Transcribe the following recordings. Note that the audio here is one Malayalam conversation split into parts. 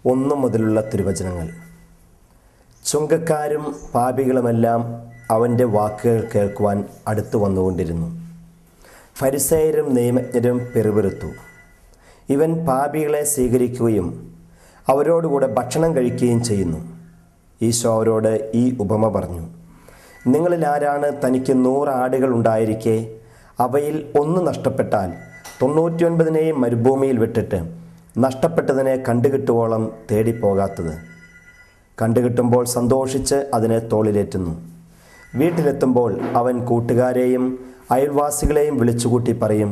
1 മുതലുള്ള തിരുവചനങ്ങൾ. ചുങ്കക്കാരും പാപികളുമെല്ലാം അവൻ്റെ വാക്കുകൾ കേൾക്കുവാൻ അടുത്തു വന്നുകൊണ്ടിരുന്നു. ഫരിസേയരും നിയമജ്ഞരും പിറുപിറുത്തു, ഇവൻ പാപികളെ സ്വീകരിക്കുകയും അവരോടുകൂടെ ഭക്ഷണം കഴിക്കുകയും ചെയ്യുന്നു. ഈശോ അവരോട് ഈ ഉപമ പറഞ്ഞു, നിങ്ങളിൽ ആരാണ് തനിക്ക് 100 ആടുകൾ ഉണ്ടായിരിക്കെ അവയിൽ 1 നഷ്ടപ്പെട്ടാൽ 99 മരുഭൂമിയിൽ വിട്ടിട്ട് നഷ്ടപ്പെട്ടതിനെ കണ്ടുകിട്ടുവോളം തേടിപ്പോകാത്തത്? കണ്ടുകിട്ടുമ്പോൾ സന്തോഷിച്ച് അതിനെ തോളിലേറ്റുന്നു. വീട്ടിലെത്തുമ്പോൾ അവൻ കൂട്ടുകാരെയും അയൽവാസികളെയും വിളിച്ചുകൂട്ടി പറയും,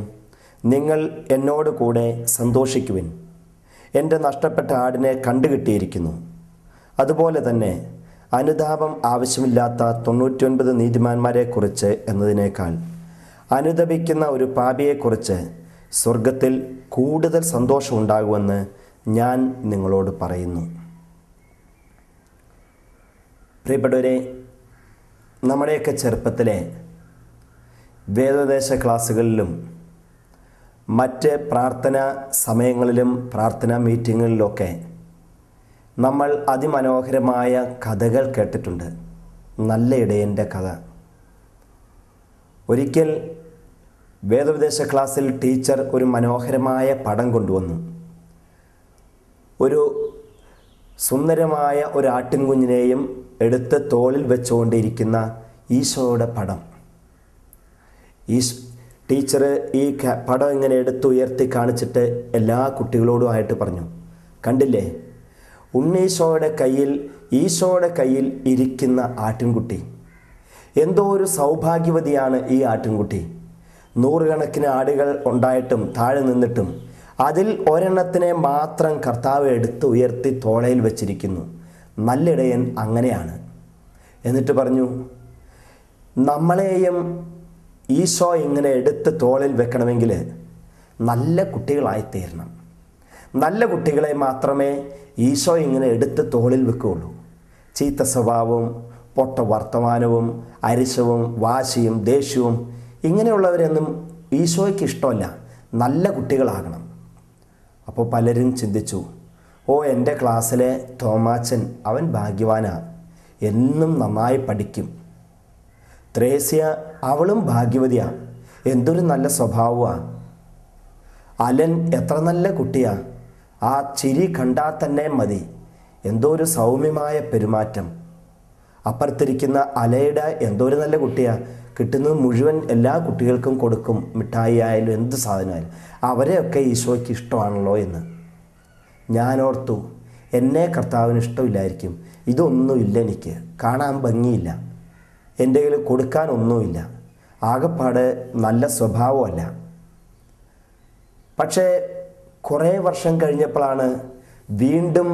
നിങ്ങൾ എന്നോട് കൂടെ സന്തോഷിക്കുവിൻ, എൻ്റെ നഷ്ടപ്പെട്ട ആടിനെ കണ്ടുകിട്ടിയിരിക്കുന്നു. അതുപോലെ തന്നെ അനുതാപം ആവശ്യമില്ലാത്ത 99 നീതിമാന്മാരെക്കുറിച്ച് എന്നതിനേക്കാൾ അനുതപിക്കുന്ന ഒരു പാപിയെക്കുറിച്ച് സ്വർഗത്തിൽ കൂടുതൽ സന്തോഷമുണ്ടാകുമെന്ന് ഞാൻ നിങ്ങളോട് പറയുന്നു. പ്രിയപ്പെട്ടവരെ, നമ്മുടെയൊക്കെ ചെറുപ്പത്തിലെ വേദോപദേശ ക്ലാസ്സുകളിലും മറ്റ് പ്രാർത്ഥനാ സമയങ്ങളിലും പ്രാർത്ഥനാ മീറ്റിങ്ങുകളിലൊക്കെ നമ്മൾ അതിമനോഹരമായ കഥകൾ കേട്ടിട്ടുണ്ട്. നല്ല ഇടയൻ്റെ കഥ. ഒരിക്കൽ വേദോപദേശ ക്ലാസ്സിൽ ടീച്ചർ ഒരു മനോഹരമായ പടം കൊണ്ടുവന്നു. ഒരു സുന്ദരമായ ഒരു ആട്ടിൻകുഞ്ഞിനെയും എടുത്ത് തോളിൽ വെച്ചുകൊണ്ടിരിക്കുന്ന ഈശോയുടെ പടം. ടീച്ചർ ഈ പടം ഇങ്ങനെ എടുത്തുയർത്തി കാണിച്ചിട്ട് എല്ലാ കുട്ടികളോടുമായിട്ട് പറഞ്ഞു, കണ്ടില്ലേ, ഉണ്ണീശോയുടെ കയ്യിൽ, ഈശോയുടെ കയ്യിൽ ഇരിക്കുന്ന ആട്ടിൻകുട്ടി. എന്തോ ഒരു സൗഭാഗ്യവതിയാണ് ഈ ആട്ടിൻകുട്ടി. 100 കണക്കിന് ആടുകൾ ഉണ്ടായിട്ടും താഴെ നിന്നിട്ടും അതിൽ ഒരെണ്ണത്തിനെ മാത്രം കർത്താവ് എടുത്ത് ഉയർത്തി തോളയിൽ വെച്ചിരിക്കുന്നു. നല്ലിടയൻ അങ്ങനെയാണ്. എന്നിട്ട് പറഞ്ഞു, നമ്മളെയും ഈശോ ഇങ്ങനെ എടുത്ത് തോളിൽ വെക്കണമെങ്കിൽ നല്ല കുട്ടികളായിത്തീരണം. നല്ല കുട്ടികളെ മാത്രമേ ഈശോ ഇങ്ങനെ എടുത്ത് തോളിൽ വെക്കുകയുള്ളൂ. ചീത്ത സ്വഭാവവും പൊട്ട വർത്തമാനവും അരിശവും വാശിയും ദേഷ്യവും ഇങ്ങനെയുള്ളവരൊന്നും ഈശോയ്ക്ക് ഇഷ്ടമല്ല. നല്ല കുട്ടികളാകണം. അപ്പോൾ പലരും ചിന്തിച്ചു, എൻ്റെ ക്ലാസ്സിലെ തോമാച്ചൻ അവൻ ഭാഗ്യവാനാ, എന്നും നന്നായി പഠിക്കും. ത്രേസ്യ അവളും ഭാഗ്യവതിയാണ്, എന്തൊരു നല്ല സ്വഭാവമാണ്. അലൻ എത്ര നല്ല കുട്ടിയാ, ആ ചിരി കണ്ടാൽ തന്നെ മതി, എന്തോ ഒരു സൗമ്യമായ പെരുമാറ്റം. അപ്പുറത്തിരിക്കുന്ന അലയുടെ എന്തോ ഒരു നല്ല കുട്ടിയാ, കിട്ടുന്നത് മുഴുവൻ എല്ലാ കുട്ടികൾക്കും കൊടുക്കും, മിഠായി ആയാലും എന്ത് സാധനമായാലും. അവരെയൊക്കെ ഈശോയ്ക്ക് ഇഷ്ടമാണല്ലോ എന്ന് ഞാനോർത്തു. എന്നെ കർത്താവിന് ഇഷ്ടമില്ലായിരിക്കും. ഇതൊന്നുമില്ല, എനിക്ക് കാണാൻ ഭംഗിയില്ല, എൻ്റെ കയ്യിൽ കൊടുക്കാനൊന്നുമില്ല, ആകെപ്പാട് നല്ല സ്വഭാവമല്ല. പക്ഷേ കുറേ വർഷം കഴിഞ്ഞപ്പോഴാണ് വീണ്ടും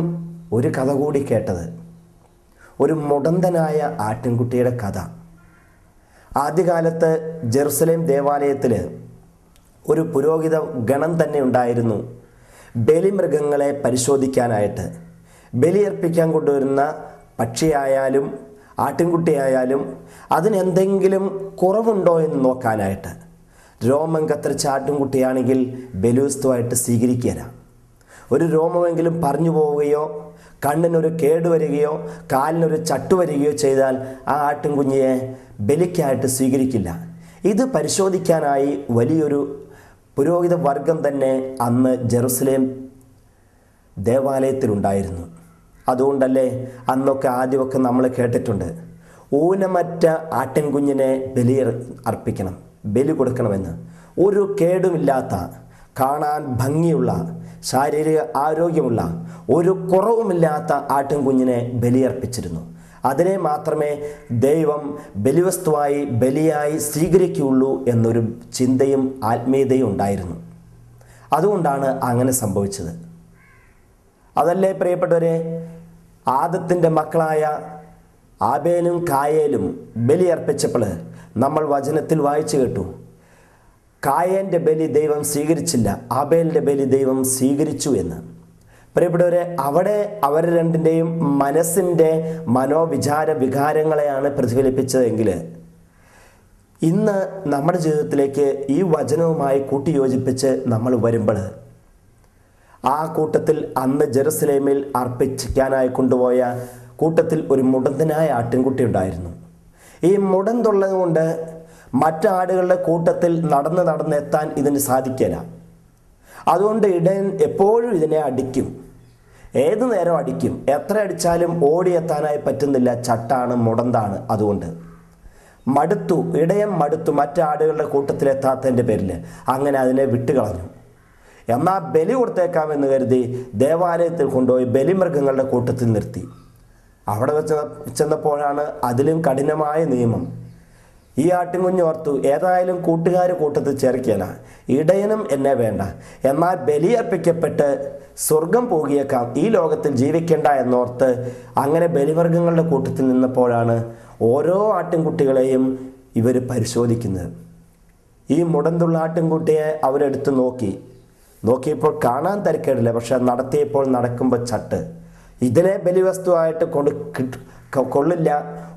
ഒരു കഥ കൂടി കേട്ടത്. ഒരു മുടന്തനായ ആട്ടിൻകുട്ടിയുടെ കഥ. ആദ്യകാലത്ത് ജെറുസലേം ദേവാലയത്തിൽ ഒരു പുരോഹിത ഗണം തന്നെ ഉണ്ടായിരുന്നു. ബലിമൃഗങ്ങളെ പരിശോധിക്കാനായിട്ട്, ബലിയർപ്പിക്കാൻ കൊണ്ടുവരുന്ന പക്ഷിയായാലും ആട്ടിൻകുട്ടിയായാലും അതിനെന്തെങ്കിലും കുറവുണ്ടോ എന്ന് നോക്കാനായിട്ട്. രോമം കത്തിരിച്ച ആട്ടിൻകുട്ടിയാണെങ്കിൽ ബലിവസ്തുവായിട്ട് സ്വീകരിക്കുകയില്ല. ഒരു രോമമെങ്കിലും പറഞ്ഞു പോവുകയോ കണ്ണിനൊരു കേടുവരികയോ കാലിനൊരു ചട്ടു വരികയോ ചെയ്താൽ ആ ആട്ടിൻകുഞ്ഞിയെ ബലിക്കായിട്ട് സ്വീകരിക്കില്ല. ഇത് പരിശോധിക്കാനായി വലിയൊരു പുരോഹിത വർഗം തന്നെ അന്ന് ജെറുസലേം ദേവാലയത്തിലുണ്ടായിരുന്നു. അതുകൊണ്ടല്ലേ അന്നൊക്കെ ആദ്യമൊക്കെ നമ്മൾ കേട്ടിട്ടുണ്ട്, ഊനമറ്റ ആട്ടിൻകുഞ്ഞിനെ അർപ്പിക്കണം, ബലി കൊടുക്കണമെന്ന്. ഒരു കേടുമില്ലാത്ത, കാണാൻ ഭംഗിയുള്ള, ശാരീരിക ആരോഗ്യമുള്ള, ഒരു കുറവുമില്ലാത്ത ആട്ടിൻകുഞ്ഞിനെ ബലിയർപ്പിച്ചിരുന്നു. അതിനെ മാത്രമേ ദൈവം ബലിവസ്തുവായി ബലിയായി സ്വീകരിക്കുകയുള്ളൂ എന്നൊരു ചിന്തയും ആത്മീയതയും ഉണ്ടായിരുന്നു. അതുകൊണ്ടാണ് അങ്ങനെ സംഭവിച്ചത്. അതല്ലേ പ്രിയപ്പെട്ടവരെ, ആദത്തിൻ്റെ മക്കളായ ആബേലും കായേലും ബലിയർപ്പിച്ചപ്പോൾ നമ്മൾ വചനത്തിൽ വായിച്ചു കേട്ടു, കായേൻ്റെ ബലി ദൈവം സ്വീകരിച്ചില്ല, ആബേലിൻ്റെ ബലി ദൈവം സ്വീകരിച്ചു എന്ന്. പ്രിയപ്പെട്ടവരെ, അവിടെ അവർ രണ്ടിൻ്റെയും മനസ്സിൻ്റെ വികാരങ്ങളെയാണ് പ്രതിഫലിപ്പിച്ചതെങ്കിൽ ഇന്ന് നമ്മുടെ ജീവിതത്തിലേക്ക് ഈ വചനവുമായി കൂട്ടിയോജിപ്പിച്ച് നമ്മൾ വരുമ്പോൾ ആ കൂട്ടത്തിൽ അന്ന് ജെറുസലേമിൽ അർപ്പിക്കാനായി കൊണ്ടുപോയ കൂട്ടത്തിൽ ഒരു മുടന്തനായ ആട്ടിൻകുട്ടി ഉണ്ടായിരുന്നു. ഈ മുടന്തുള്ളത് കൊണ്ട് മറ്റാടുകളുടെ കൂട്ടത്തിൽ നടന്നെത്താൻ ഇതിന് സാധിക്കില്ല. അതുകൊണ്ട് ഇടയൻ എപ്പോഴും ഇതിനെ അടിക്കും, ഏതു നേരം അടിക്കും. എത്ര അടിച്ചാലും ഓടിയെത്താനായി പറ്റുന്നില്ല, ചട്ടാണ്, മുടന്താണ്. അതുകൊണ്ട് ഇടയൻ മടുത്തു മറ്റാടുകളുടെ കൂട്ടത്തിലെത്താത്തതിൻ്റെ പേരിൽ. അങ്ങനെ അതിനെ വിട്ടുകളഞ്ഞു. എന്നാൽ ബലി കൊടുത്തേക്കാമെന്ന് കരുതി ദേവാലയത്തിൽ കൊണ്ടുപോയി ബലിമൃഗങ്ങളുടെ കൂട്ടത്തിൽ നിർത്തി. അവിടെ ചെന്നപ്പോഴാണ് അതിലും കഠിനമായ നിയമം. ഈ ആട്ടിൻകുഞ്ഞോർത്തു, ഏതായാലും കൂട്ടത്തിൽ ചേർക്കില്ല, ഇടയനും എന്നെ വേണ്ട, എന്നാൽ ബലിയർപ്പിക്കപ്പെട്ട് സ്വർഗം പോകിയേക്കാം, ഈ ലോകത്തിൽ ജീവിക്കേണ്ട എന്നോർത്ത് അങ്ങനെ ബലിമൃഗങ്ങളുടെ കൂട്ടത്തിൽ നിന്നപ്പോഴാണ് ഓരോ ആട്ടിൻകുട്ടികളെയും ഇവർ പരിശോധിക്കുന്നത്. ഈ മുടന്തുള്ള ആട്ടിൻകുട്ടിയെ അവരെടുത്ത് നോക്കിയപ്പോൾ കാണാൻ തരക്കേടില്ല, പക്ഷെ നടത്തിയപ്പോൾ നടക്കുമ്പോൾ ചട്ട്. ഇതിനെ ബലിവസ്തുവായിട്ട് കൊള്ളില്ല,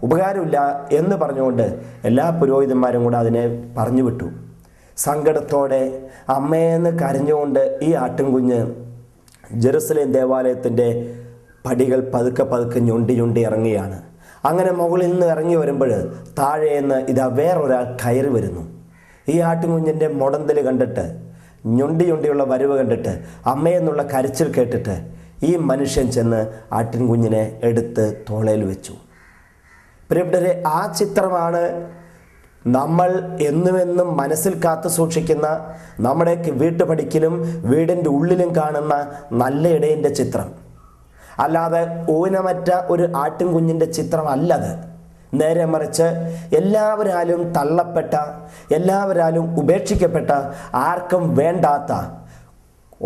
ഉപകാരമില്ല എന്ന് പറഞ്ഞുകൊണ്ട് എല്ലാ പുരോഹിതന്മാരും കൂടെ അതിനെ പറഞ്ഞു വിട്ടു. സങ്കടത്തോടെ അമ്മയെന്ന് കരഞ്ഞുകൊണ്ട് ഈ ആട്ടിൻകുഞ്ഞ് ജെറുസലേം ദേവാലയത്തിൻ്റെ പടികൾ പതുക്കെ ഞൊണ്ടി ഇറങ്ങുകയാണ്. അങ്ങനെ മുകളിൽ നിന്ന് ഇറങ്ങി വരുമ്പോൾ താഴേന്ന് ഇതാ വേറൊരാൾ കയറി വരുന്നു. ഈ ആട്ടിൻകുഞ്ഞിൻ്റെ മുടന്തൽ കണ്ടിട്ട്, ഞൊണ്ടിയുള്ള വരവ് കണ്ടിട്ട്, അമ്മയെന്നുള്ള കരച്ചിൽ കേട്ടിട്ട് ഈ മനുഷ്യൻ ചെന്ന് ആട്ടിൻകുഞ്ഞിനെ എടുത്ത് തോളയിൽ വെച്ചു. പ്രിയപ്പെട്ടവരെ, ആ ചിത്രമാണ് നമ്മൾ എന്നുമെന്നും മനസ്സിൽ കാത്തു സൂക്ഷിക്കുന്ന, നമ്മുടെ വീട്ടുപടിക്കലും വീടിൻ്റെ ഉള്ളിലും കാണുന്ന നല്ല ഇടയൻ്റെ ചിത്രം. അല്ലാതെ ഊനമറ്റ ഒരു ആട്ടിൻകുഞ്ഞിൻ്റെ ചിത്രമല്ലത്. നേരെ മറിച്ച് എല്ലാവരാലും തള്ളപ്പെട്ട, എല്ലാവരാലും ഉപേക്ഷിക്കപ്പെട്ട, ആർക്കും വേണ്ടാത്ത,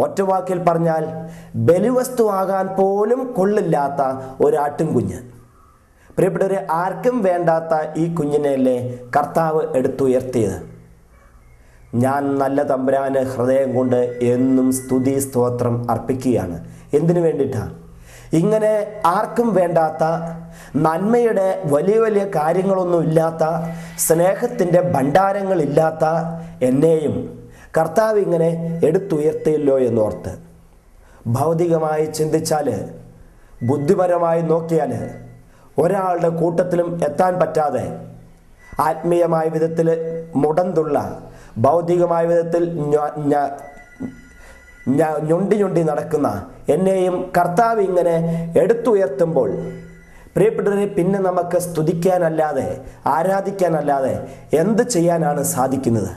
ഒറ്റവാക്കിൽ പറഞ്ഞാൽ ബലിവസ്തുവാകാൻ പോലും കൊള്ളില്ലാത്ത ഒരു ആട്ടിൻകുഞ്ഞ്. പ്രിയപ്പെട്ടവരെ, ആർക്കും വേണ്ടാത്ത ഈ കുഞ്ഞിനെയല്ലേ കർത്താവ് എടുത്തുയർത്തിയത്. ഞാൻ നല്ല തമ്പുരാന് ഹൃദയം കൊണ്ട് എന്നും സ്തുതി സ്തോത്രം അർപ്പിക്കുകയാണ്. എന്തിനു വേണ്ടിയിട്ടാണ്? ഇങ്ങനെ ആർക്കും വേണ്ടാത്ത, നന്മയുടെ വലിയ കാര്യങ്ങളൊന്നും ഇല്ലാത്ത, സ്നേഹത്തിൻ്റെ ഭണ്ഡാരങ്ങളില്ലാത്ത എന്നെയും കർത്താവ് ഇങ്ങനെ എടുത്തുയർത്തിയല്ലോ എന്നോർത്ത്. ഭൗതികമായി ചിന്തിച്ചാൽ, ബുദ്ധിപരമായി നോക്കിയാൽ ഒരാളുടെ കൂട്ടത്തിലും എത്താൻ പറ്റാതെ ആത്മീയമായ വിധത്തിൽ മുടന്തുള്ള, ഭൗതികമായ വിധത്തിൽ ഞൊണ്ടി നടക്കുന്ന എന്നെയും കർത്താവ് ഇങ്ങനെ എടുത്തുയർത്തുമ്പോൾ, പ്രിയപ്പെട്ടവരെ, പിന്നെ നമുക്ക് സ്തുതിക്കാനല്ലാതെ, ആരാധിക്കാനല്ലാതെ എന്ത് ചെയ്യാനാണ് സാധിക്കുന്നത്?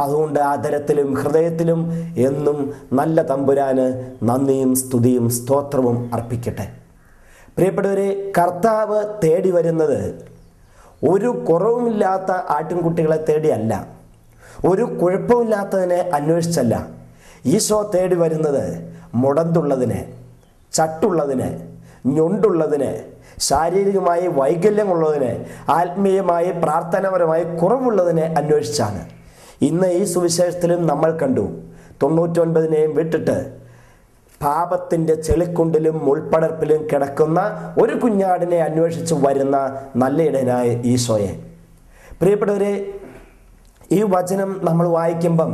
അതുകൊണ്ട് ആദരത്തിലും ഹൃദയത്തിലും എന്നും നല്ല തമ്പുരാന് നന്ദിയും സ്തുതിയും സ്തോത്രവും അർപ്പിക്കട്ടെ. പ്രിയപ്പെട്ടവരെ, കർത്താവ് തേടി വരുന്നത് ഒരു കുറവുമില്ലാത്ത ആട്ടിൻകുട്ടികളെ തേടിയല്ല, ഒരു കുഴപ്പമില്ലാത്തതിനെ അന്വേഷിച്ചല്ല. ഈശോ തേടി വരുന്നത് മുടന്തുള്ളതിനെ, ചട്ടുള്ളതിനെ, ഞൊണ്ടുള്ളതിനെ, ശാരീരികമായി വൈകല്യമുള്ളതിനെ, ആത്മീയമായി പ്രാർത്ഥനാപരമായി കുറവുള്ളതിനെ അന്വേഷിച്ചാണ്. ഇന്ന് ഈ സുവിശേഷത്തിലും നമ്മൾ കണ്ടു 99നെയും വിട്ടിട്ട് പാപത്തിൻ്റെ ചെളിക്കുണ്ടിലും മുൾപ്പടർപ്പിലും കിടക്കുന്ന ഒരു കുഞ്ഞാടിനെ അന്വേഷിച്ച് വരുന്ന നല്ല ഇടയനായ ഈശോയെ. പ്രിയപ്പെട്ടവരെ, ഈ വചനം നമ്മൾ വായിക്കുമ്പം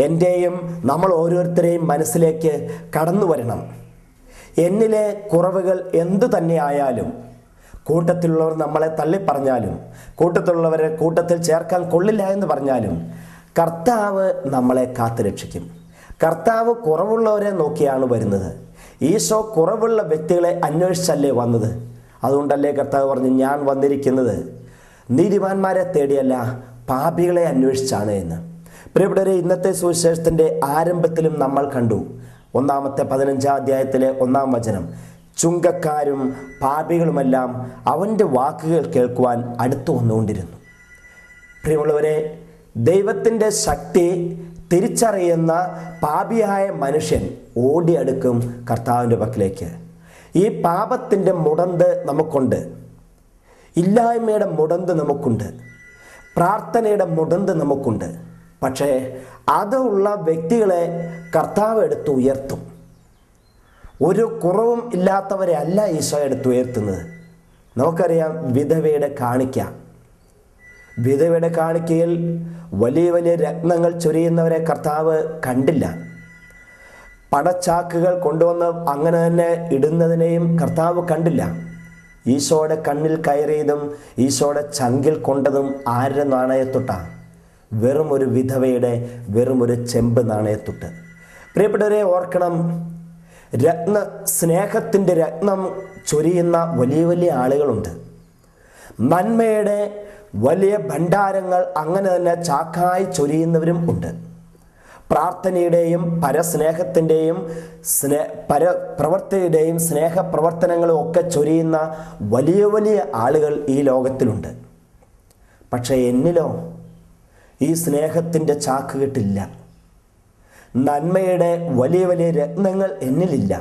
എൻ്റെയും നമ്മൾ ഓരോരുത്തരെയും മനസ്സിലേക്ക് കടന്നു വരണം. എന്നിലെ കുറവുകൾ എന്തു തന്നെയായാലും, കൂട്ടത്തിലുള്ളവർ നമ്മളെ തള്ളിപ്പറഞ്ഞാലും, കൂട്ടത്തിലുള്ളവരെ കൂട്ടത്തിൽ ചേർക്കാൻ കൊള്ളില്ല എന്ന് പറഞ്ഞാലും, കർത്താവ് നമ്മളെ കാത്തുരക്ഷിക്കും. കർത്താവ് കുറവുള്ളവരെ നോക്കിയാണ് വരുന്നത്. ഈശോ കുറവുള്ള വ്യക്തികളെ അന്വേഷിച്ചല്ലേ വന്നത്. അതുകൊണ്ടല്ലേ കർത്താവ് പറഞ്ഞു, ഞാൻ വന്നിരിക്കുന്നത് നീതിമാന്മാരെ തേടിയല്ല, പാപികളെ അന്വേഷിച്ചാണ് എന്ന്. പ്രിയപ്പെട്ടവരെ, ഇന്നത്തെ സുവിശേഷത്തിൻ്റെ ആരംഭത്തിലും നമ്മൾ കണ്ടു, 15 അധ്യായത്തിലെ 1 വചനം, ചുങ്കക്കാരും പാപികളുമെല്ലാം അവൻ്റെ വാക്കുകൾ കേൾക്കുവാൻ അടുത്തു വന്നുകൊണ്ടിരുന്നു. പ്രിയമുള്ളവരെ, ദൈവത്തിൻ്റെ ശക്തി തിരിച്ചറിയുന്ന പാപിയായ മനുഷ്യൻ ഓടിയടുക്കും കർത്താവിൻ്റെ പക്കലേക്ക്. ഈ പാപത്തിൻ്റെ മുടന്ത് നമുക്കുണ്ട്, ഇല്ലായ്മയുടെ മുടന്ത് നമുക്കുണ്ട്, പ്രാർത്ഥനയുടെ മുടന്ത് നമുക്കുണ്ട്. പക്ഷേ അതുള്ള വ്യക്തികളെ കർത്താവ് എടുത്ത് ഉയർത്തും. ഒരു കുറവും ഇല്ലാത്തവരെ അല്ല ഈശോ എടുത്ത് ഉയർത്തുന്നത്. നമുക്കറിയാം, വിധവയുടെ കാണിക്കയിൽ വലിയ രത്നങ്ങൾ ചൊരിയുന്നവരെ കർത്താവ് കണ്ടില്ല. പണച്ചാക്കുകൾ കൊണ്ടുവന്ന് അങ്ങനെ തന്നെ ഇടുന്നതിനെയും കർത്താവ് കണ്ടില്ല. ഈശോയുടെ കണ്ണിൽ കയറിയതും ഈശോയുടെ ചങ്കിൽ കൊണ്ടതും ആരുടെ നാണയത്തൊട്ടാണ്? വെറും ഒരു വിധവയുടെ വെറും ഒരു ചെമ്പ് നാണയത്തൊട്ട്. പ്രിയപ്പെട്ടവരെ, ഓർക്കണം, സ്നേഹത്തിൻ്റെ രത്നം ചൊരിയുന്ന വലിയ വലിയ ആളുകളുണ്ട്. നന്മയുടെ വലിയ ഭണ്ഡാരങ്ങൾ അങ്ങനെ തന്നെ ചാക്കായി ചൊരിയുന്നവരും ഉണ്ട്. പ്രാർത്ഥനയുടെയും പരസ്നേഹത്തിൻ്റെയും പരപ്രവർത്തിയുടെയും സ്നേഹപ്രവർത്തനങ്ങളും ഒക്കെ ചൊരിയുന്ന വലിയ വലിയ ആളുകൾ ഈ ലോകത്തിലുണ്ട്. പക്ഷേ എന്നിലോ ഈ സ്നേഹത്തിൻ്റെ ചാക്കുകെട്ടില്ല. നന്മയുടെ വലിയ വലിയ രത്നങ്ങൾ എന്നിലില്ല.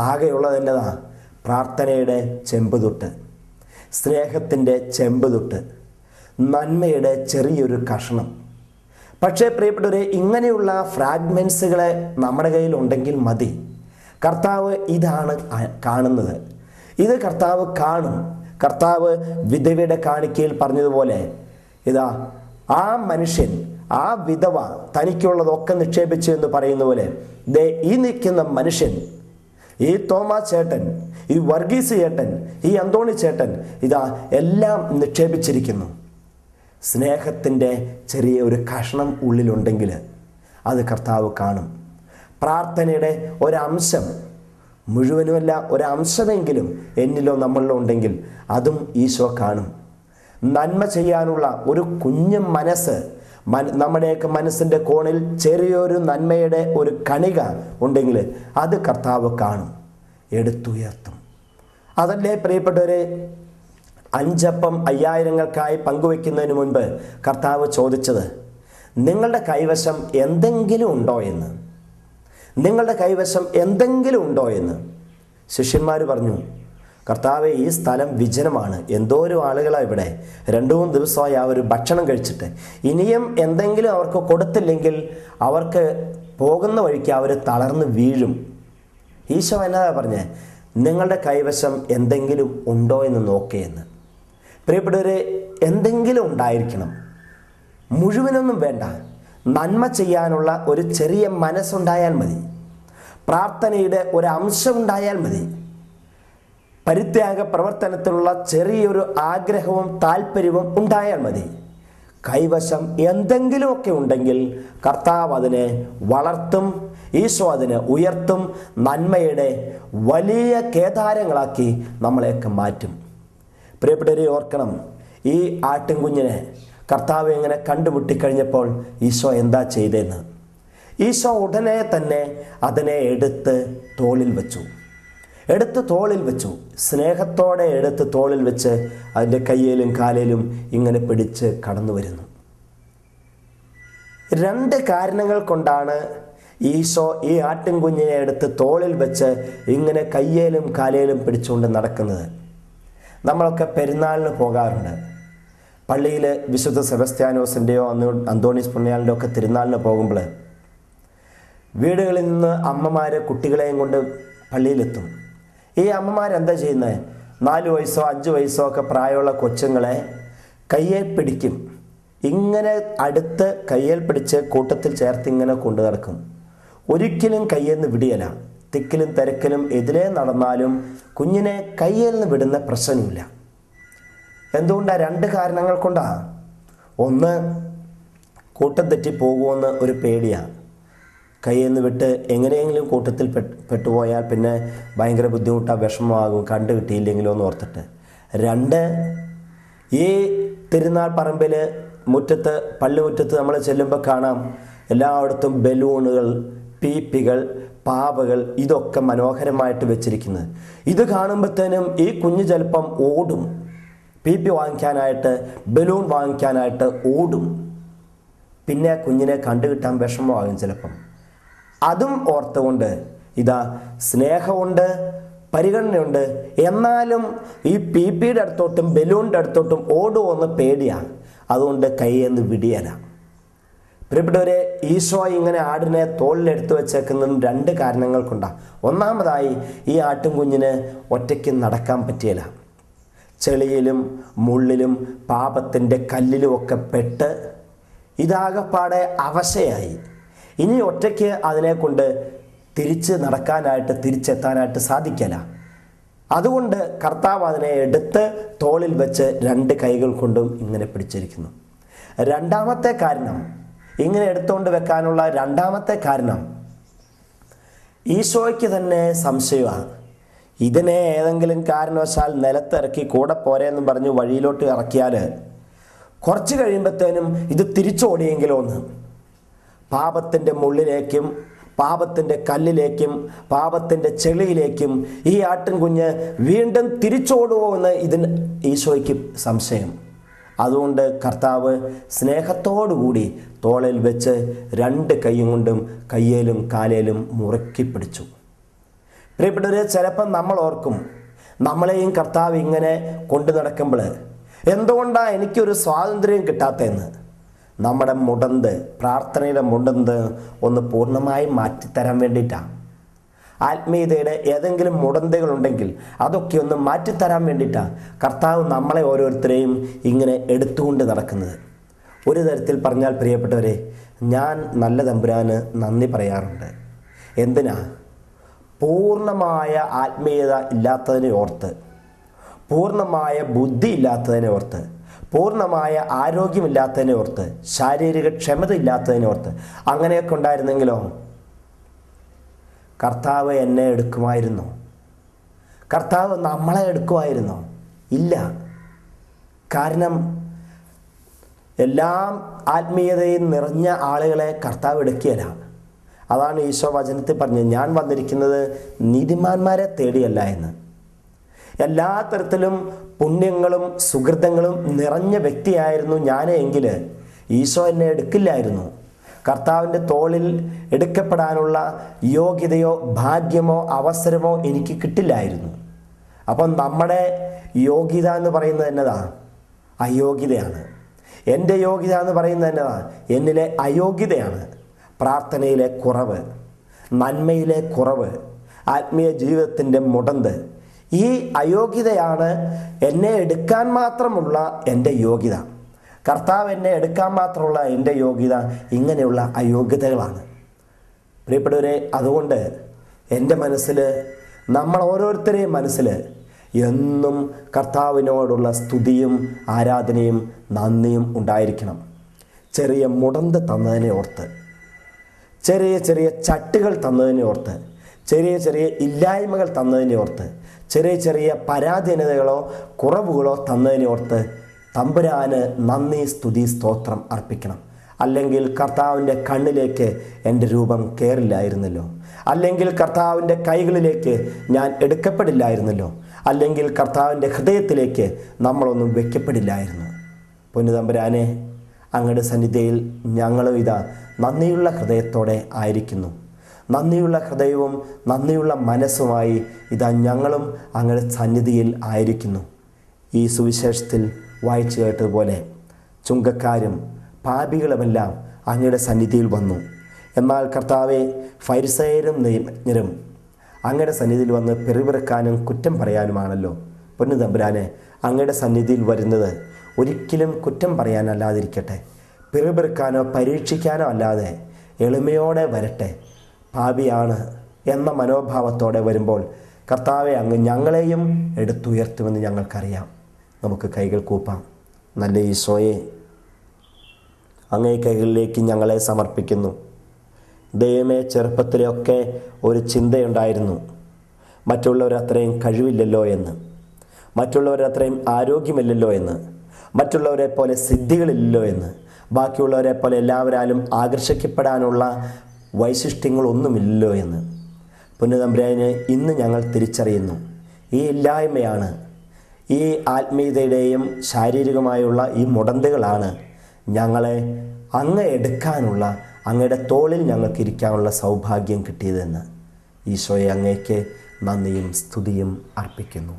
ആകെയുള്ളത് എന്നതാ? പ്രാർത്ഥനയുടെ ചെമ്പുതൊട്ട്, സ്നേഹത്തിൻ്റെ ചെമ്പുതൊട്ട്, നന്മയുടെ ചെറിയൊരു കഷണം. പക്ഷേ പ്രിയപ്പെട്ടവരെ, ഇങ്ങനെയുള്ള ഫ്രാഗ്മെൻസുകളെ നമ്മുടെ കയ്യിലുണ്ടെങ്കിൽ മതി. കർത്താവ് ഇതാണ് കാണുന്നത്. ഇത് കർത്താവ് കാണും. കർത്താവ് വിധവയുടെ കാണിക്കയിൽ പറഞ്ഞതുപോലെ, ഇതാ ആ മനുഷ്യൻ, ആ വിധവ തനിക്കുള്ളതൊക്കെ നിക്ഷേപിച്ചു എന്ന് പറയുന്ന പോലെ, ദേ ഈ നിൽക്കുന്ന മനുഷ്യൻ, ഈ തോമാ ചേട്ടൻ, ഈ വർഗീസ് ചേട്ടൻ, ഈ അന്തോണി ചേട്ടൻ, ഇതാ എല്ലാം നിക്ഷേപിച്ചിരിക്കുന്നു. സ്നേഹത്തിൻ്റെ ചെറിയ ഒരു കഷ്ണം ഉള്ളിലുണ്ടെങ്കിൽ അത് കർത്താവ് കാണും. പ്രാർത്ഥനയുടെ ഒരംശം, മുഴുവനുമല്ല ഒരംശമെങ്കിലും എന്നിലോ നമ്മളിലോ ഉണ്ടെങ്കിൽ അതും ഈശോ കാണും. നന്മ ചെയ്യാനുള്ള ഒരു കുഞ്ഞു മനസ്സ്, നമ്മുടെയൊക്കെ മനസ്സിൻ്റെ കോണിൽ ചെറിയൊരു നന്മയുടെ ഒരു കണിക ഉണ്ടെങ്കിൽ അത് കർത്താവ് കാണും, എടുത്തുയർത്തും. അതല്ലേ പ്രിയപ്പെട്ടവരെ, 5 അപ്പം 5000-ങ്ങൾക്കായി പങ്കുവെക്കുന്നതിന് മുൻപ് കർത്താവ് ചോദിച്ചത്, നിങ്ങളുടെ കൈവശം എന്തെങ്കിലും ഉണ്ടോ എന്ന്. നിങ്ങളുടെ കൈവശം എന്തെങ്കിലും ഉണ്ടോ എന്ന്. ശിഷ്യന്മാർ പറഞ്ഞു, കർത്താവെ, ഈ സ്ഥലം വിജനമാണ്, എന്തോരം ആളുകളാണ് ഇവിടെ, 2-3 ദിവസമായി അവർ ഭക്ഷണം കഴിച്ചിട്ട്, ഇനിയും എന്തെങ്കിലും അവർക്ക് കൊടുത്തില്ലെങ്കിൽ അവർക്ക് പോകുന്ന വഴിക്ക് അവർ തളർന്ന് വീഴും. ഈശോ എന്നതാ പറഞ്ഞേ? നിങ്ങളുടെ കൈവശം എന്തെങ്കിലും ഉണ്ടോ എന്ന് നോക്കിയെന്ന്. പ്രിയപ്പെട്ടവരെ, എന്തെങ്കിലും ഉണ്ടായിരിക്കണം. മുഴുവനൊന്നും വേണ്ട. നന്മ ചെയ്യാനുള്ള ഒരു ചെറിയ മനസ്സുണ്ടായാൽ മതി. പ്രാർത്ഥനയുടെ ഒരു അംശം ഉണ്ടായാൽ മതി. പരിത്യാഗ പ്രവർത്തനത്തിലുള്ള ചെറിയൊരു ആഗ്രഹവും താല്പര്യവും ഉണ്ടായാൽ മതി. കൈവശം എന്തെങ്കിലുമൊക്കെ ഉണ്ടെങ്കിൽ കർത്താവ് അതിനെ വളർത്തും, ഈശോ അതിനെ ഉയർത്തും, നന്മയുടെ വലിയ കേദാരങ്ങളാക്കി നമ്മളെയൊക്കെ മാറ്റും. പ്രിയപ്പെട്ടവരെ, ഓർക്കണം, ഈ ആട്ടിൻകുഞ്ഞിനെ കർത്താവ് എങ്ങനെ കണ്ടുമുട്ടിക്കഴിഞ്ഞപ്പോൾ ഈശോ എന്താ ചെയ്തതെന്ന്. ഈശോ ഉടനെ തന്നെ അതിനെ എടുത്ത് തോളിൽ വെച്ചു. സ്നേഹത്തോടെ എടുത്ത് തോളിൽ വെച്ച് അതിൻ്റെ കയ്യിലും കാലിലും ഇങ്ങനെ പിടിച്ച് കടന്നു വരുന്നു. 2 കാരണങ്ങൾ കൊണ്ടാണ് ഈശോ ഈ ആട്ടിൻകുഞ്ഞിനെ എടുത്ത് തോളിൽ വെച്ച് ഇങ്ങനെ കയ്യേലും കാലേലും പിടിച്ചുകൊണ്ട് നടക്കുന്നത്. നമ്മളൊക്കെ പെരുന്നാളിന് പോകാറുണ്ട്. പള്ളിയിൽ വിശുദ്ധ സെബസ്ത്യാനോസിൻ്റെയോ അന്തോണീസ് പുണ്യാളിൻ്റെയോ ഒക്കെ തിരുനാളിന് പോകുമ്പോൾ വീടുകളിൽ നിന്ന് അമ്മമാർ കുട്ടികളെയും കൊണ്ട് പള്ളിയിലെത്തും. ഈ അമ്മമാരെന്താ ചെയ്യുന്നത്? 4 വയസ്സോ 5 വയസ്സോ ഒക്കെ പ്രായമുള്ള കൊച്ചുങ്ങളെ കയ്യെ പിടിക്കും. ഇങ്ങനെ അടുത്ത് കയ്യിൽ പിടിച്ച് കൂട്ടത്തിൽ ചേർത്ത് ഇങ്ങനെ കൊണ്ടു നടക്കും. ഒരിക്കലും കയ്യിൽ നിന്ന് വിടിയല. തിക്കിലും തിരക്കിലും എതിരെ നടന്നാലും കുഞ്ഞിനെ കയ്യിൽ നിന്ന് വിടുന്ന പ്രശ്നമില്ല. എന്തുകൊണ്ടാണ്? 2 കാരണങ്ങൾ കൊണ്ടാണ്. ഒന്ന്, കൂട്ടം തെറ്റി പോകുമെന്ന് ഒരു പേടിയാണ്. കയ്യിൽ നിന്ന് വിട്ട് എങ്ങനെയെങ്കിലും കൂട്ടത്തിൽ പെട്ടുപോയാൽ പിന്നെ ഭയങ്കര ബുദ്ധിമുട്ടാണ്, വിഷമമാകും, കണ്ടു കിട്ടിയില്ലെങ്കിലോ എന്ന് ഓർത്തിട്ട്. 2, ഈ തിരുനാൾ പറമ്പിൽ മുറ്റത്ത്, പള്ളിമുറ്റത്ത് നമ്മൾ ചെല്ലുമ്പോൾ കാണാം എല്ലായിടത്തും ബലൂണുകൾ, പീപ്പികൾ, പാവകൾ, ഇതൊക്കെ മനോഹരമായിട്ട് വെച്ചിരിക്കുന്നത്. ഇത് കാണുമ്പോഴത്തേനും ഈ കുഞ്ഞ് ചിലപ്പം ഓടും. പീപ്പി വാങ്ങിക്കാനായിട്ട്, ബലൂൺ വാങ്ങിക്കാനായിട്ട് ഓടും. പിന്നെ കുഞ്ഞിനെ കണ്ടുകിട്ടാൻ വിഷമമാകും ചിലപ്പം. അതും ഓർത്തുകൊണ്ട് ഇതാ സ്നേഹമുണ്ട്, പരിഗണനയുണ്ട്, എന്നാലും ഈ പീപ്പിയുടെ അടുത്തോട്ടും ബലൂണിൻ്റെ അടുത്തോട്ടും ഓടുമെന്ന് പേടിയാണ്. അതുകൊണ്ട് കയ്യെന്ന് വിടിയല. പ്രിയപ്പെട്ടവരെ, ഈശോ ഇങ്ങനെ ആടിനെ തോളിലെടുത്ത് വെച്ചേക്കുന്നതും 2 കാരണങ്ങൾ കൊണ്ടാണ്. ഒന്നാമതായി, ഈ ആട്ടിൻകുഞ്ഞിന് ഒറ്റയ്ക്ക് നടക്കാൻ പറ്റിയില്ല. ചെളിയിലും മുള്ളിലും പാപത്തിൻ്റെ കല്ലിലും ഒക്കെ പെട്ട് ഇതാകപ്പാടെ അവശയായി. ഇനി ഒറ്റയ്ക്ക് അതിനെ കൊണ്ട് തിരിച്ച് നടക്കാനായിട്ട് തിരിച്ചെത്താനായിട്ട് സാധിക്കില്ല. അതുകൊണ്ട് കർത്താവ് അതിനെ എടുത്ത് തോളിൽ വെച്ച് 2 കൈകൾ കൊണ്ടും ഇങ്ങനെ പിടിച്ചിരിക്കുന്നു. രണ്ടാമത്തെ കാരണം, ഇങ്ങനെ എടുത്തുകൊണ്ട് വെക്കാനുള്ള രണ്ടാമത്തെ കാരണം, ഈശോയ്ക്ക് തന്നെ സംശയമാണ്. ഇതിനെ ഏതെങ്കിലും കാരണവശാൽ നിലത്തിറക്കി കൂടെ പോരെന്നും പറഞ്ഞ് വഴിയിലോട്ട് ഇറക്കിയാൽ കുറച്ച് കഴിയുമ്പോഴത്തേനും ഇത് തിരിച്ചോടിയെങ്കിലോ എന്ന്. പാപത്തിൻ്റെ മുള്ളിലേക്കും പാപത്തിൻ്റെ കല്ലിലേക്കും പാപത്തിൻ്റെ ചെളിയിലേക്കും ഈ ആട്ടിൻകുഞ്ഞ് വീണ്ടും തിരിച്ചോടുമോ എന്ന് ഇതിന് ഈശോയ്ക്ക് സംശയം. അതുകൊണ്ട് കർത്താവ് സ്നേഹത്തോടുകൂടി തോളിൽ വെച്ച് 2 കൈയും കൊണ്ടും കയ്യേലും കാലേലും മുറുക്കി പിടിച്ചു. പ്രിയപ്പെട്ടവരെ, ചിലപ്പം നമ്മൾ ഓർക്കും, നമ്മളെയും കർത്താവ് ഇങ്ങനെ കൊണ്ടു നടക്കുമ്പോൾ എന്തുകൊണ്ടാണ് എനിക്കൊരു സ്വാതന്ത്ര്യം കിട്ടാത്തതെന്ന്. നമ്മുടെ മുടന്ത്, പ്രാർത്ഥനയുടെ മുടന്ത് ഒന്ന് പൂർണ്ണമായി മാറ്റിത്തരാൻ വേണ്ടിയിട്ടാണ്. ആത്മീയതയുടെ ഏതെങ്കിലും മുടന്തകളുണ്ടെങ്കിൽ അതൊക്കെ ഒന്ന് മാറ്റിത്തരാൻ വേണ്ടിയിട്ടാണ് കർത്താവ് നമ്മളെ ഓരോരുത്തരെയും ഇങ്ങനെ എടുത്തുകൊണ്ട് നടക്കുന്നത്. ഒരു തരത്തിൽ പറഞ്ഞാൽ പ്രിയപ്പെട്ടവരെ, ഞാൻ നല്ല തമ്പുരാന് നന്ദി പറയാറുണ്ട്. എന്തിനാ? പൂർണ്ണമായ ആത്മീയത ഇല്ലാത്തതിനെ ഓർത്ത്, പൂർണ്ണമായ ബുദ്ധി ഇല്ലാത്തതിനെ ഓർത്ത്, പൂർണ്ണമായ ആരോഗ്യമില്ലാത്തതിനെ ഓർത്ത്, ശാരീരിക ക്ഷമത ഇല്ലാത്തതിനെ ഓർത്ത്. അങ്ങനെയൊക്കെ ഉണ്ടായിരുന്നെങ്കിലോ കർത്താവ് എന്നെ എടുക്കുമായിരുന്നോ? കർത്താവ് നമ്മളെ എടുക്കുമായിരുന്നോ? ഇല്ല. കാരണം എല്ലാം ആത്മീയതയിൽ നിറഞ്ഞ ആളുകളെ കർത്താവ് എടുക്കുകയില്ല. അതാണ് ഈശോ വചനത്തിൽ പറഞ്ഞത്, ഞാൻ വന്നിരിക്കുന്നത് നീതിമാന്മാരെ തേടിയല്ല എന്ന്. എല്ലാ തരത്തിലും പുണ്യങ്ങളും സുഹൃതങ്ങളും നിറഞ്ഞ വ്യക്തിയായിരുന്നു ഞാനെങ്കിൽ ഈശോ എന്നെ എടുക്കില്ലായിരുന്നു. കർത്താവിൻ്റെ തോളിൽ എടുക്കപ്പെടാനുള്ള യോഗ്യതയോ ഭാഗ്യമോ അവസരമോ എനിക്ക് കിട്ടില്ലായിരുന്നു. അപ്പം നമ്മുടെ യോഗ്യത എന്ന് പറയുന്നത് എന്നതാ? അയോഗ്യതയാണ്. എൻ്റെ യോഗ്യത എന്ന് പറയുന്നത് എന്നതാ? എന്നിലെ അയോഗ്യതയാണ്. പ്രാർത്ഥനയിലെ കുറവ്, നന്മയിലെ കുറവ്, ആത്മീയ ജീവിതത്തിൻ്റെ മുടന്ത്, ഈ അയോഗ്യതയാണ് എന്നെ എടുക്കാൻ മാത്രമുള്ള എൻ്റെ യോഗ്യത. കർത്താവ് എന്നെ എടുക്കാൻ മാത്രമുള്ള എൻ്റെ യോഗ്യത ഇങ്ങനെയുള്ള അയോഗ്യതകളാണ്. പ്രിയപ്പെട്ടവരെ, അതുകൊണ്ട് എൻ്റെ മനസ്സിൽ, നമ്മൾ ഓരോരുത്തരെയും മനസ്സിൽ എന്നും കർത്താവിനോടുള്ള സ്തുതിയും ആരാധനയും നന്ദിയും ഉണ്ടായിരിക്കണം. ചെറിയ മുടന്ത് തന്നതിനെ ഓർത്ത്, ചെറിയ ചെറിയ ചട്ടുകൾ തന്നതിനെ ഓർത്ത്, ചെറിയ ചെറിയ ഇല്ലായ്മകൾ തന്നതിനെ ഓർത്ത്, ചെറിയ ചെറിയ പരാധീനതകളോ കുറവുകളോ തന്നതിനെ ഓർത്ത് തമ്പുരാന് നന്ദി, സ്തുതി, സ്തോത്രം അർപ്പിക്കണം. അല്ലെങ്കിൽ കർത്താവിൻ്റെ കണ്ണിലേക്ക് എൻ്റെ രൂപം കയറില്ലായിരുന്നല്ലോ, അല്ലെങ്കിൽ കർത്താവിൻ്റെ കൈകളിലേക്ക് ഞാൻ എടുക്കപ്പെടില്ലായിരുന്നല്ലോ, അല്ലെങ്കിൽ കർത്താവിൻ്റെ ഹൃദയത്തിലേക്ക് നമ്മളൊന്നും വയ്ക്കപ്പെടില്ലായിരുന്നു. പൊന്നു തമ്പുരാനെ, അങ്ങയുടെ സന്നിധിയിൽ ഞങ്ങളും ഇതാ നന്ദിയുള്ള ഹൃദയത്തോടെ ആയിരിക്കുന്നു. നന്ദിയുള്ള ഹൃദയവും നന്ദിയുള്ള മനസ്സുമായി ഇതാ ഞങ്ങളും അങ്ങയുടെ സന്നിധിയിൽ ആയിരിക്കുന്നു. ഈ സുവിശേഷത്തിൽ വായിച്ചു കേട്ടതുപോലെ ചുങ്കക്കാരും പാപികളുമെല്ലാം അങ്ങയുടെ സന്നിധിയിൽ വന്നു. എന്നാൽ കർത്താവെ, ഫരിസയരും നിയമജ്ഞരും അങ്ങയുടെ സന്നിധിയിൽ വന്ന് പിറുപിറുക്കാനും കുറ്റം പറയാനുമാണല്ലോ. പൊന്നു തമ്പുരാനെ, അങ്ങയുടെ സന്നിധിയിൽ വരുന്നത് ഒരിക്കലും കുറ്റം പറയാനല്ലാതിരിക്കട്ടെ, പിറുപിറുക്കാനോ പരീക്ഷിക്കാനോ അല്ലാതെ എളിമയോടെ വരട്ടെ. പാപിയാണ് എന്ന മനോഭാവത്തോടെ വരുമ്പോൾ കർത്താവെ, അങ്ങ് ഞങ്ങളെയും എടുത്തുയർത്തുമെന്ന് ഞങ്ങൾക്കറിയാം. നമുക്ക് കൈകൾ കൂപ്പാം. നല്ല ഈശോയെ, അങ്ങേ കൈകളിലേക്ക് ഞങ്ങളെ സമർപ്പിക്കുന്നു. ദൈവമേ, ചെറുപ്പത്തിലൊക്കെ ഒരു ചിന്തയുണ്ടായിരുന്നു, മറ്റുള്ളവരത്രയും കഴിവില്ലല്ലോ എന്ന്, മറ്റുള്ളവരത്രയും ആരോഗ്യമില്ലല്ലോ എന്ന്, മറ്റുള്ളവരെ പോലെ സിദ്ധികളില്ലല്ലോ എന്ന്, ബാക്കിയുള്ളവരെ പോലെ എല്ലാവരാലും ആകർഷിക്കപ്പെടാനുള്ള വൈശിഷ്ട്യങ്ങളൊന്നുമില്ലല്ലോ എന്ന്. പുണ്യതമ്പുരാനെ, ഇന്ന് ഞങ്ങൾ തിരിച്ചറിയുന്നു, ഈ ഇല്ലായ്മയാണ്, ഈ ആത്മീയതയുടെയും ശാരീരികമായുള്ള ഈ മുടന്തുകളാണ് ഞങ്ങളെ അങ്ങ് എടുക്കാനുള്ള, അങ്ങയുടെ തോളിൽ ഞങ്ങൾക്ക് ഇരിക്കാനുള്ള സൗഭാഗ്യം കിട്ടിയതെന്ന് ഈശോയെ അങ്ങേക്ക് നന്ദിയും സ്തുതിയും അർപ്പിക്കുന്നു.